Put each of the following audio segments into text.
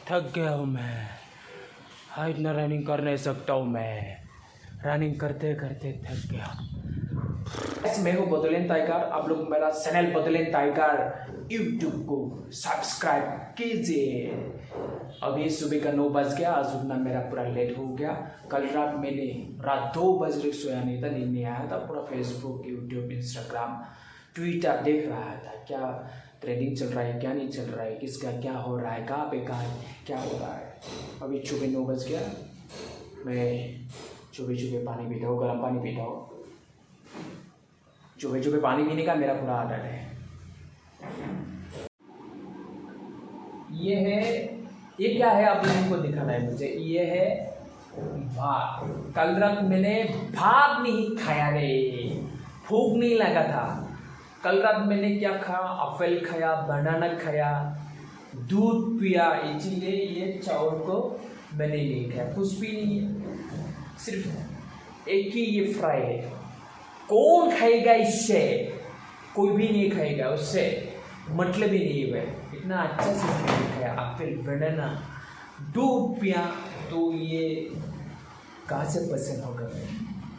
थक गया हूँ मैं। हाँ, इतना रनिंग कर नहीं सकता हूँ मैं। रनिंग करते करते थक गया। मैं हूँ बदलेन टाइगर। आप लोग मेरा चैनल बदलेन टाइगर यूट्यूब को सब्सक्राइब कीजिए। अभी सुबह का 9 बज गया। आज उठना मेरा पूरा लेट हो गया। कल रात मैंने रात 2 बजे सोया नहीं था, नींद नहीं आया था। पूरा फेसबुक, यूट्यूब, इंस्टाग्राम, ट्विटर देख रहा था। क्या ट्रेंडिंग चल रहा है, क्या नहीं चल रहा है, किसका क्या हो रहा है, कहाँ पे कहाँ क्या हो रहा है। अभी सुबह 9 बज गया। मैं सुबह पानी पीता हूँ, गर्म पानी पीता हूँ। सुबह पानी पीने का मेरा पूरा आदत है। ये क्या है आप लोगों को दिखाना है मुझे। ये है भात। कल रात मैंने भात नहीं खाया रे, भूख नहीं लगा था। कल रात मैंने क्या खाया, एप्पल खाया, बनाना खाया, दूध पिया, इसलिए ये चावल को मैंने नहीं खाया। कुछ भी नहीं है, सिर्फ एक ही ये फ्राई है। कौन खाएगा इससे? कोई भी नहीं खाएगा, उससे मतलब ही नहीं है। इतना अच्छा से नहीं खाया, एप्पल, बनाना, दूध पिया, तो ये कहाँ से पसंद होगा?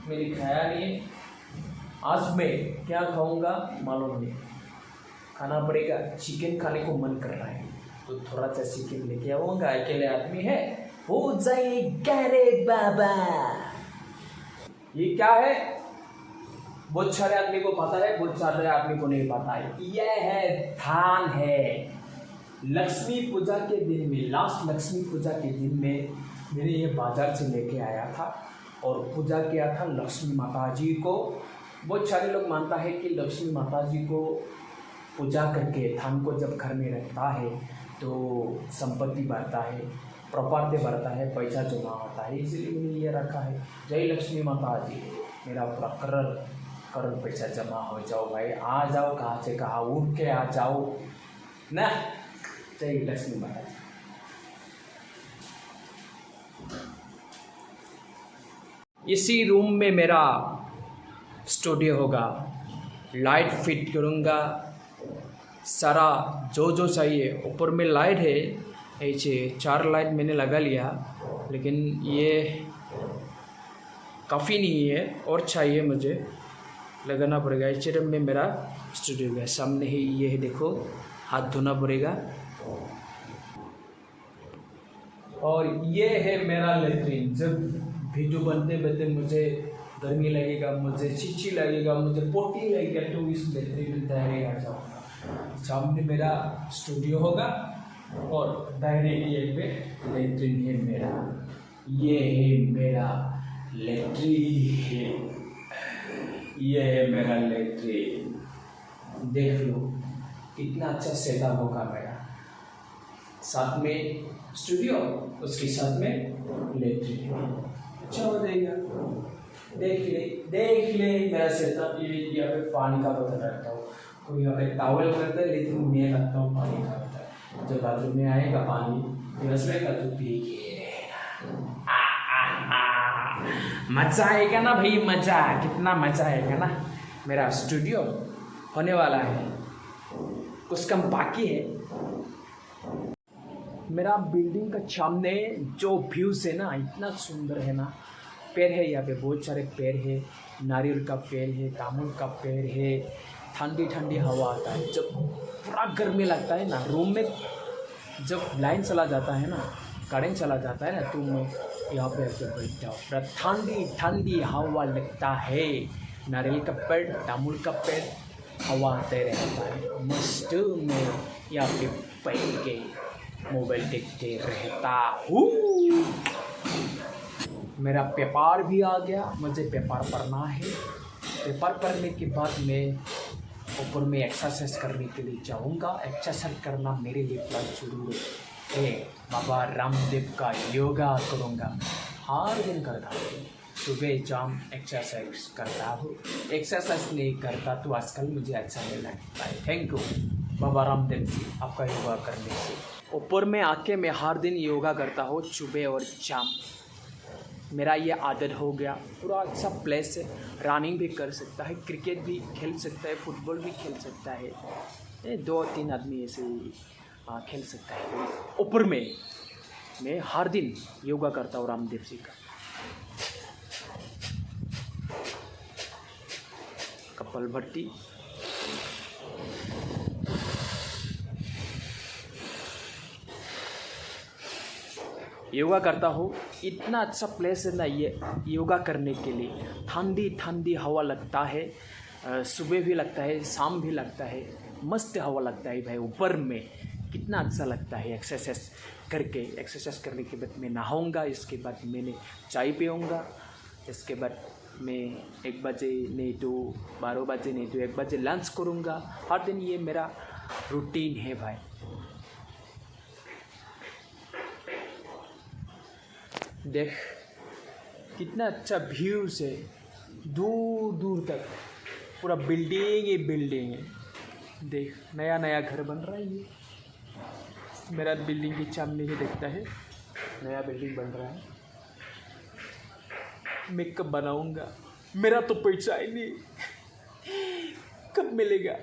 मेरी खाया नहीं। आज मैं क्या खाऊंगा मालूम नहीं, खाना पड़ेगा। चिकन खाने को मन कर रहा है तो थोड़ा सा चिकन लेके आऊंगा। अकेले आदमी है, हो जाएगा रे बाबा। ये क्या है? बहुत सारे आदमी को पता है, बहुत सारे आदमी को नहीं पता है। यह है धान है। लक्ष्मी पूजा के दिन में, लास्ट लक्ष्मी पूजा के दिन में मैंने ये बाजार से लेके आया था और पूजा किया था लक्ष्मी माता जी को। बहुत सारे लोग मानता है कि लक्ष्मी माता जी को पूजा करके धान को जब घर में रखता है तो संपत्ति बढ़ता है, प्रॉपर्टी बढ़ता है, पैसा जमा होता है। इसलिए मैंने ये रखा है। जय लक्ष्मी माता जी, मेरा पूरा करोड़ पैसा जमा हो जाओ भाई। आ जाओ, कहाँ से कहाँ उठ के आ जाओ ना। जय लक्ष्मी माता जी। इसी रूम में मेरा स्टूडियो होगा। लाइट फिट करूँगा, सारा जो चाहिए। ऊपर में लाइट है, ऐसे 4 लाइट मैंने लगा लिया, लेकिन ये काफ़ी नहीं है, और चाहिए मुझे, लगाना पड़ेगा। इस रूम में मेरा स्टूडियो है। सामने ही ये है, देखो, हाथ धोना पड़ेगा। और ये है मेरा लेट्रिन। जब वीडियो बनते मुझे गर्मी लगेगा, मुझे चीची लगेगा, मुझे पोटी लगेगा, तो इस लेट्रिन में दायरे आ जाऊँगा। सामने मेरा स्टूडियो होगा और दायरे ये पे लेट्रिन है मेरा। ये है मेरा लेट्रिन, ये है मेरा लेट्रिन। देख लो कितना अच्छा सेटअप होगा मेरा। साथ में स्टूडियो, उसके साथ में लेट्रिन, अच्छा हो जाएगा। देख ले मेरा सेटअप। ये यहाँ पे पानी का बोतल रखता हूँ, कोई यहाँ पे टॉवल करता है, लेकिन मैं रखता हूँ पानी का बोतल। जब बाथरूम में आएगा पानी प्यास लगेगा तो पी के रहना। मजा आएगा ना भाई, मजा, कितना मजा आएगा ना। मेरा स्टूडियो होने वाला है, कुछ कम बाकी है। मेरा बिल्डिंग का सामने जो व्यूज़ है ना, इतना सुंदर है ना। पेड़ है, यहाँ पे बहुत सारे पेड़ है, नारियल का पेड़ है, जामुन का पेड़ है। ठंडी ठंडी हवा आता है। जब पूरा गर्मी लगता है ना रूम में, जब लाइन चला जाता है ना, करेंट चला जाता है ना, तो मैं यहाँ पे आके बैठता हूँ। पूरा ठंडी ठंडी हवा लगता है। नारियल का पेड़, जामुन का पेड़, हवा आते रहता है मस्त। मैं यहाँ पे बैठ के मोबाइल देखते रहता हूँ। मेरा पेपर भी आ गया, मुझे पेपर पढ़ना है। पेपर पढ़ने के बाद मैं ऊपर में एक्सरसाइज करने के लिए जाऊँगा। एक्सरसाइज करना मेरे लिए बहुत जरूरी है। बाबा रामदेव का योगा करूँगा, हर दिन करता हूँ। सुबह शाम एक्सरसाइज करता हूँ। एक्सरसाइज नहीं करता तो आजकल मुझे अच्छा नहीं लगता है। थैंक यू बाबा रामदेव जी, आपका योगा करने से। ऊपर में आके मैं हर दिन योगा करता हूँ, सुबह और शाम। मेरा ये आदत हो गया। पूरा अच्छा प्लेस है, रनिंग भी कर सकता है, क्रिकेट भी खेल सकता है, फुटबॉल भी खेल सकता है। 2-3 आदमी ऐसे खेल सकता है ऊपर में। मैं हर दिन योगा करता हूँ रामदेव जी का। कपालभाति, योगा करता हूँ। इतना अच्छा प्लेस है ना ये योगा करने के लिए। ठंडी ठंडी हवा लगता है, सुबह भी लगता है, शाम भी लगता है, मस्त हवा लगता है भाई ऊपर में। कितना अच्छा लगता है एक्सरसाइज करके। एक्सरसाइज करने के बाद मैं नहाऊंगा, इसके बाद मैंने चाय पीऊँगा, इसके बाद मैं 1 बजे नहीं तो 12 बजे नहीं तो 1 बजे लंच करूँगा। हर दिन ये मेरा रूटीन है भाई। देख कितना अच्छा व्यूज है, दूर दूर तक पूरा बिल्डिंग ही बिल्डिंग है। देख नया नया घर बन रहा है। ये मेरा बिल्डिंग के सामने ही देखता है, नया बिल्डिंग बन रहा है। मैं कब बनाऊंगा? मेरा तो पैसा ही नहीं, कब मिलेगा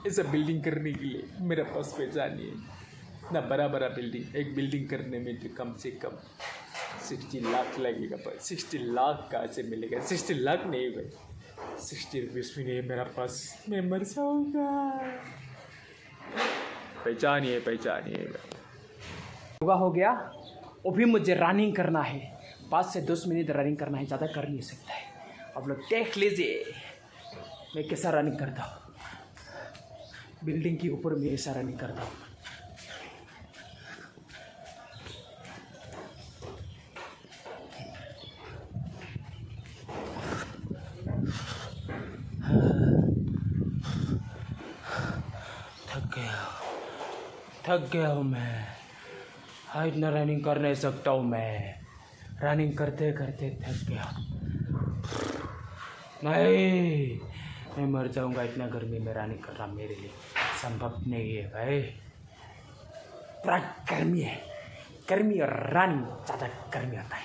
ऐसा बिल्डिंग करने के लिए? मेरे पास पैसा नहीं है ना। बड़ा बड़ा बिल्डिंग, एक बिल्डिंग करने में तो कम से कम 60 लाख लगेगा भाई। 60 लाख कहाँ से मिलेगा? 60 लाख नहीं भाई, 60 रुपीज़ भी नहीं मेरा पास, मैं मर जाऊँगा। पहचान है योगा हो गया। अभी मुझे रनिंग करना है, 5 से 10 मिनट रनिंग करना है, ज़्यादा कर नहीं सकता है। आप लोग देख लीजिए मैं कैसा रनिंग करता हूँ। बिल्डिंग के ऊपर मैं ऐसा रनिंग करता हूँ। थक गया हूँ मैं। हाँ इतना रनिंग कर नहीं सकता हूँ मैं। रनिंग करते करते थक गया। नहीं मैं मर जाऊँगा। इतना गर्मी में रनिंग करना मेरे लिए संभव नहीं है भाई। पूरा गर्मी है, गर्मी और रनिंग ज़्यादा गर्मी होता है।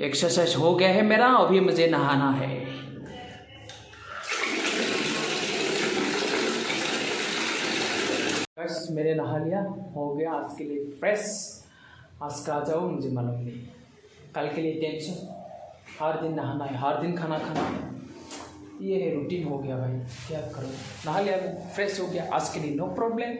एक्सरसाइज हो गया है मेरा, अभी मुझे नहाना है। बस मैंने नहा लिया, हो गया आज के लिए फ्रेश। आज का आ जाओ मुझे मालूम नहीं, कल के लिए टेंशन। हर दिन नहाना है, हर दिन खाना खाना है, ये है रूटीन हो गया भाई। क्या करूँ? नहा लिया, फ्रेश हो गया, आज के लिए नो प्रॉब्लम।